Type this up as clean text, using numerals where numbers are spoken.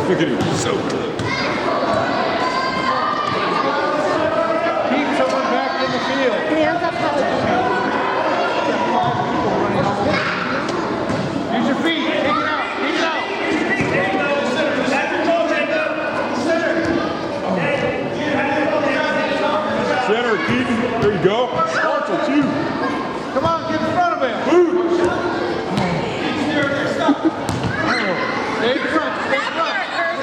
Look at him, so good. Keep someone back in the field. Hands up high. Use your feet. Take it out. Take it out. Center, Keaton. There you go.